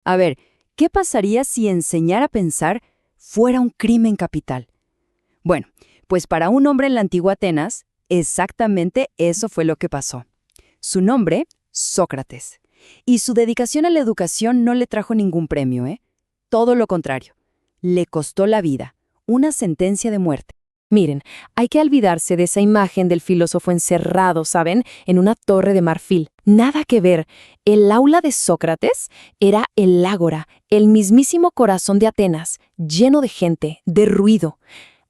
A ver, ¿qué pasaría si enseñar a pensar fuera un crimen capital? Bueno, pues para un hombre en la antigua Atenas, exactamente eso fue lo que pasó. Su nombre, Sócrates. Y su dedicación a la educación no le trajo ningún premio, ¿eh? Todo lo contrario. Le costó la vida, una sentencia de muerte. Miren, hay que olvidarse de esa imagen del filósofo encerrado, ¿saben?, en una torre de marfil. Nada que ver. El aula de Sócrates era el ágora, el mismísimo corazón de Atenas, lleno de gente, de ruido.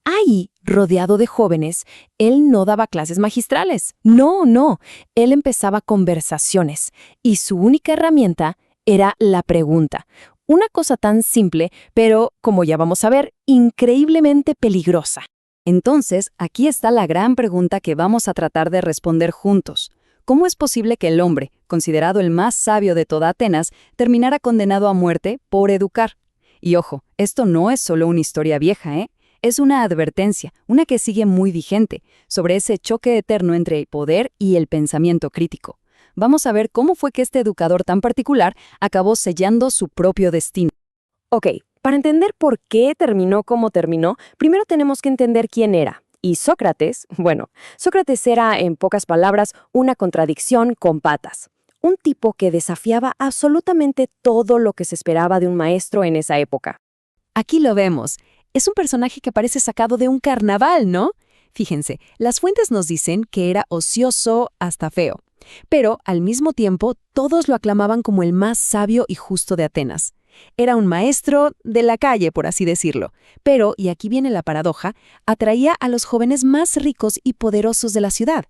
Ahí, rodeado de jóvenes, él no daba clases magistrales. No, no. Él empezaba conversaciones. Y su única herramienta era la pregunta. Una cosa tan simple, pero, como ya vamos a ver, increíblemente peligrosa. Entonces, aquí está la gran pregunta que vamos a tratar de responder juntos. ¿Cómo es posible que el hombre, considerado el más sabio de toda Atenas, terminara condenado a muerte por educar? Y ojo, esto no es solo una historia vieja, ¿eh? Es una advertencia, una que sigue muy vigente, sobre ese choque eterno entre el poder y el pensamiento crítico. Vamos a ver cómo fue que este educador tan particular acabó sellando su propio destino. Ok, para entender por qué terminó como terminó, primero tenemos que entender quién era. Y Sócrates, bueno, Sócrates era, en pocas palabras, una contradicción con patas. Un tipo que desafiaba absolutamente todo lo que se esperaba de un maestro en esa época. Aquí lo vemos. Es un personaje que parece sacado de un carnaval, ¿no? Fíjense, las fuentes nos dicen que era ocioso hasta feo, pero al mismo tiempo todos lo aclamaban como el más sabio y justo de Atenas. Era un maestro de la calle, por así decirlo, pero, y aquí viene la paradoja, atraía a los jóvenes más ricos y poderosos de la ciudad.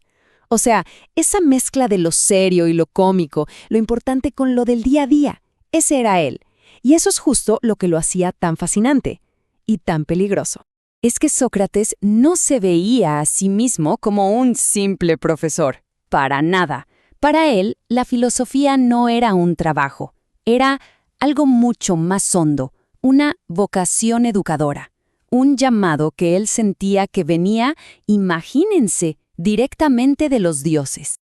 O sea, esa mezcla de lo serio y lo cómico, lo importante con lo del día a día, ese era él. Y eso es justo lo que lo hacía tan fascinante y tan peligroso. Es que Sócrates no se veía a sí mismo como un simple profesor. Para nada. Para él, la filosofía no era un trabajo. Era algo mucho más hondo, una vocación educadora. Un llamado que él sentía que venía, imagínense, directamente de los dioses.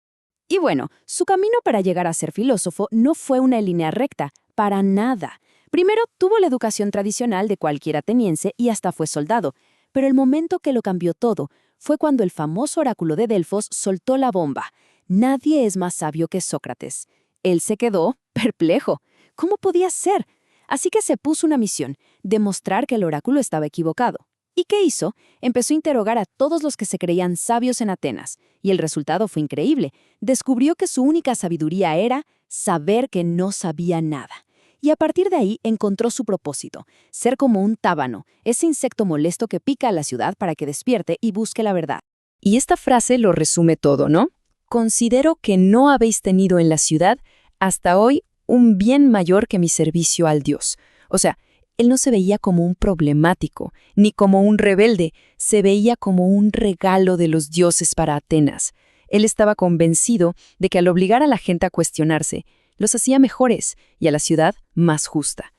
Y bueno, su camino para llegar a ser filósofo no fue una línea recta, para nada. Primero tuvo la educación tradicional de cualquier ateniense y hasta fue soldado, pero el momento que lo cambió todo fue cuando el famoso oráculo de Delfos soltó la bomba. Nadie es más sabio que Sócrates. Él se quedó perplejo. ¿Cómo podía ser? Así que se puso una misión, demostrar que el oráculo estaba equivocado. ¿Y qué hizo? Empezó a interrogar a todos los que se creían sabios en Atenas, y el resultado fue increíble. Descubrió que su única sabiduría era saber que no sabía nada. Y a partir de ahí encontró su propósito, ser como un tábano, ese insecto molesto que pica a la ciudad para que despierte y busque la verdad. Y esta frase lo resume todo, ¿no? Considero que no habéis tenido en la ciudad hasta hoy un bien mayor que mi servicio al Dios. O sea, él no se veía como un problemático, ni como un rebelde, se veía como un regalo de los dioses para Atenas. Él estaba convencido de que al obligar a la gente a cuestionarse, los hacía mejores y a la ciudad más justa.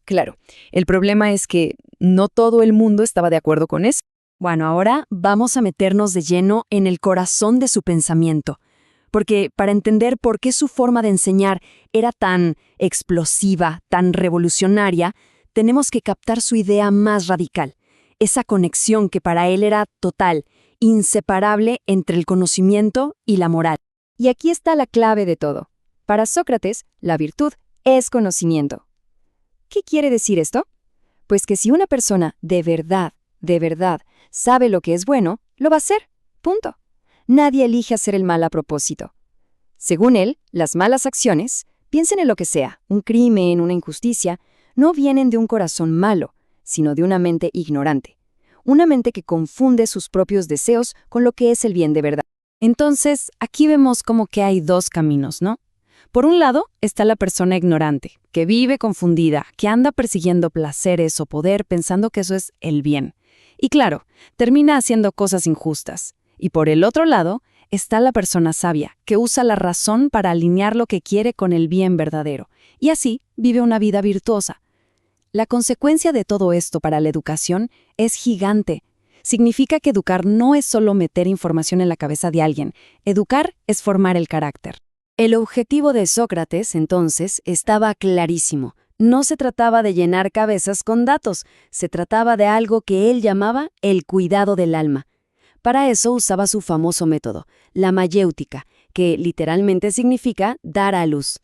Claro, el problema es que no todo el mundo estaba de acuerdo con eso. Bueno, ahora vamos a meternos de lleno en el corazón de su pensamiento, porque para entender por qué su forma de enseñar era tan explosiva, tan revolucionaria, tenemos que captar su idea más radical, esa conexión que para él era total, inseparable entre el conocimiento y la moral. Y aquí está la clave de todo. Para Sócrates, la virtud es conocimiento. ¿Qué quiere decir esto? Pues que si una persona de verdad, sabe lo que es bueno, lo va a hacer. Punto. Nadie elige hacer el mal a propósito. Según él, las malas acciones, piensen en lo que sea, un crimen, una injusticia, no vienen de un corazón malo, sino de una mente ignorante. Una mente que confunde sus propios deseos con lo que es el bien de verdad. Entonces, aquí vemos como que hay dos caminos, ¿no? Por un lado está la persona ignorante, que vive confundida, que anda persiguiendo placeres o poder pensando que eso es el bien. Y claro, termina haciendo cosas injustas. Y por el otro lado está la persona sabia, que usa la razón para alinear lo que quiere con el bien verdadero. Y así vive una vida virtuosa. La consecuencia de todo esto para la educación es gigante. Significa que educar no es solo meter información en la cabeza de alguien. Educar es formar el carácter. El objetivo de Sócrates, entonces, estaba clarísimo. No se trataba de llenar cabezas con datos, se trataba de algo que él llamaba el cuidado del alma. Para eso usaba su famoso método, la mayéutica, que literalmente significa dar a luz.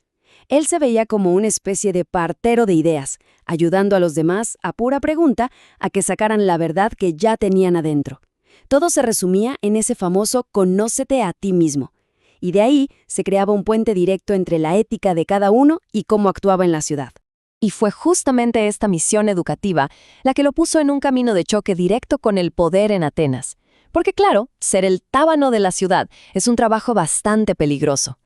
Él se veía como una especie de partero de ideas, ayudando a los demás, a pura pregunta, a que sacaran la verdad que ya tenían adentro. Todo se resumía en ese famoso «conócete a ti mismo». Y de ahí se creaba un puente directo entre la ética de cada uno y cómo actuaba en la ciudad. Y fue justamente esta misión educativa la que lo puso en un camino de choque directo con el poder en Atenas. Porque claro, ser el tábano de la ciudad es un trabajo bastante peligroso.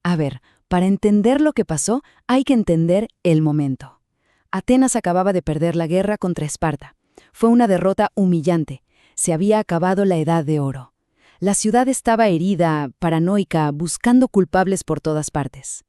A ver, para entender lo que pasó, hay que entender el momento. Atenas acababa de perder la guerra contra Esparta. Fue una derrota humillante. Se había acabado la Edad de Oro. La ciudad estaba herida, paranoica, buscando culpables por todas partes.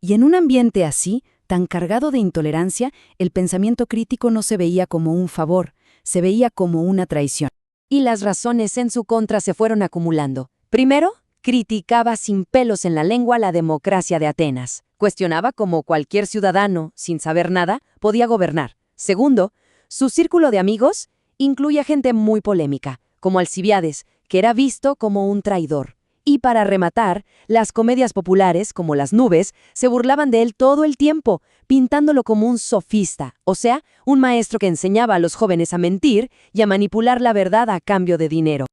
Y en un ambiente así, tan cargado de intolerancia, el pensamiento crítico no se veía como un favor, se veía como una traición. Y las razones en su contra se fueron acumulando. Primero, criticaba sin pelos en la lengua la democracia de Atenas. Cuestionaba cómo cualquier ciudadano, sin saber nada, podía gobernar. Segundo, su círculo de amigos incluía gente muy polémica, como Alcibíades, que era visto como un traidor. Y para rematar, las comedias populares, como Las nubes, se burlaban de él todo el tiempo, pintándolo como un sofista, o sea, un maestro que enseñaba a los jóvenes a mentir y a manipular la verdad a cambio de dinero.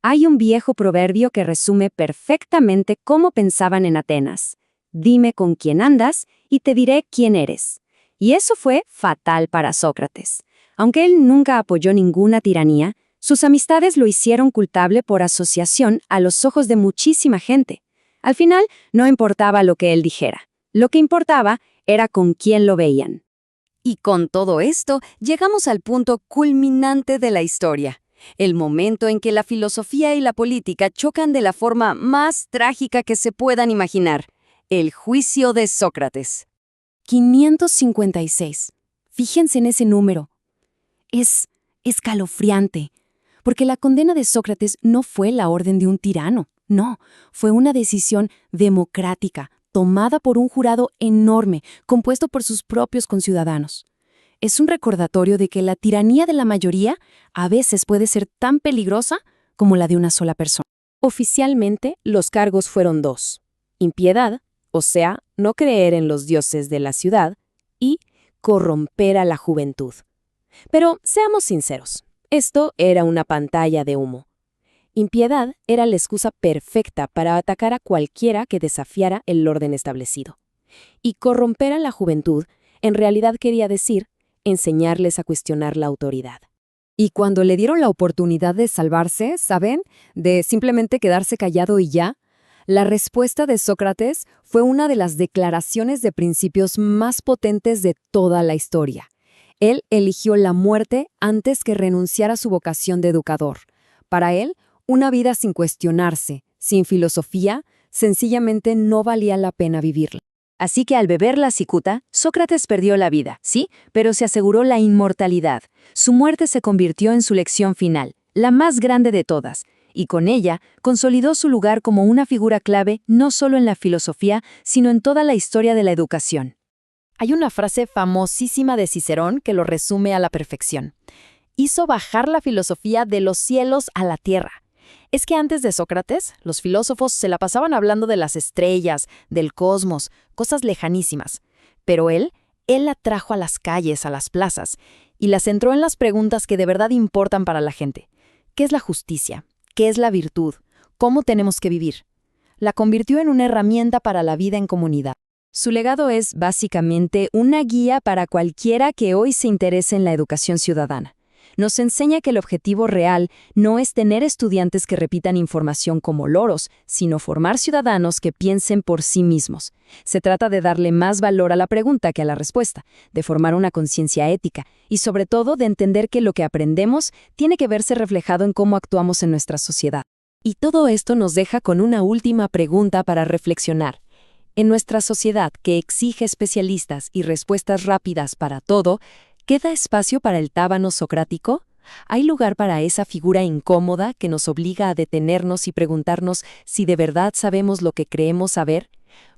Hay un viejo proverbio que resume perfectamente cómo pensaban en Atenas. Dime con quién andas y te diré quién eres. Y eso fue fatal para Sócrates. Aunque él nunca apoyó ninguna tiranía, sus amistades lo hicieron culpable por asociación a los ojos de muchísima gente. Al final, no importaba lo que él dijera. Lo que importaba era con quién lo veían. Y con todo esto, llegamos al punto culminante de la historia. El momento en que la filosofía y la política chocan de la forma más trágica que se puedan imaginar. El juicio de Sócrates. 556. Fíjense en ese número. Es escalofriante. Porque la condena de Sócrates no fue la orden de un tirano, no, fue una decisión democrática, tomada por un jurado enorme, compuesto por sus propios conciudadanos. Es un recordatorio de que la tiranía de la mayoría a veces puede ser tan peligrosa como la de una sola persona. Oficialmente, los cargos fueron dos: impiedad, o sea, no creer en los dioses de la ciudad, y corromper a la juventud. Pero seamos sinceros. Esto era una pantalla de humo. Impiedad era la excusa perfecta para atacar a cualquiera que desafiara el orden establecido. Y corromper a la juventud en realidad quería decir enseñarles a cuestionar la autoridad. Y cuando le dieron la oportunidad de salvarse, ¿saben? De simplemente quedarse callado y ya, la respuesta de Sócrates fue una de las declaraciones de principios más potentes de toda la historia. Él eligió la muerte antes que renunciar a su vocación de educador. Para él, una vida sin cuestionarse, sin filosofía, sencillamente no valía la pena vivirla. Así que al beber la cicuta, Sócrates perdió la vida, sí, pero se aseguró la inmortalidad. Su muerte se convirtió en su lección final, la más grande de todas, y con ella consolidó su lugar como una figura clave no solo en la filosofía, sino en toda la historia de la educación. Hay una frase famosísima de Cicerón que lo resume a la perfección. Hizo bajar la filosofía de los cielos a la tierra. Es que antes de Sócrates, los filósofos se la pasaban hablando de las estrellas, del cosmos, cosas lejanísimas. Pero él la trajo a las calles, a las plazas, y la centró en las preguntas que de verdad importan para la gente. ¿Qué es la justicia? ¿Qué es la virtud? ¿Cómo tenemos que vivir? La convirtió en una herramienta para la vida en comunidad. Su legado es, básicamente, una guía para cualquiera que hoy se interese en la educación ciudadana. Nos enseña que el objetivo real no es tener estudiantes que repitan información como loros, sino formar ciudadanos que piensen por sí mismos. Se trata de darle más valor a la pregunta que a la respuesta, de formar una conciencia ética y, sobre todo, de entender que lo que aprendemos tiene que verse reflejado en cómo actuamos en nuestra sociedad. Y todo esto nos deja con una última pregunta para reflexionar. En nuestra sociedad, que exige especialistas y respuestas rápidas para todo, ¿queda espacio para el tábano socrático? ¿Hay lugar para esa figura incómoda que nos obliga a detenernos y preguntarnos si de verdad sabemos lo que creemos saber?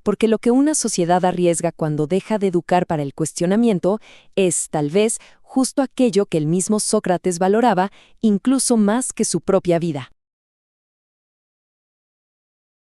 porque lo que una sociedad arriesga cuando deja de educar para el cuestionamiento es, tal vez, justo aquello que el mismo Sócrates valoraba incluso más que su propia vida.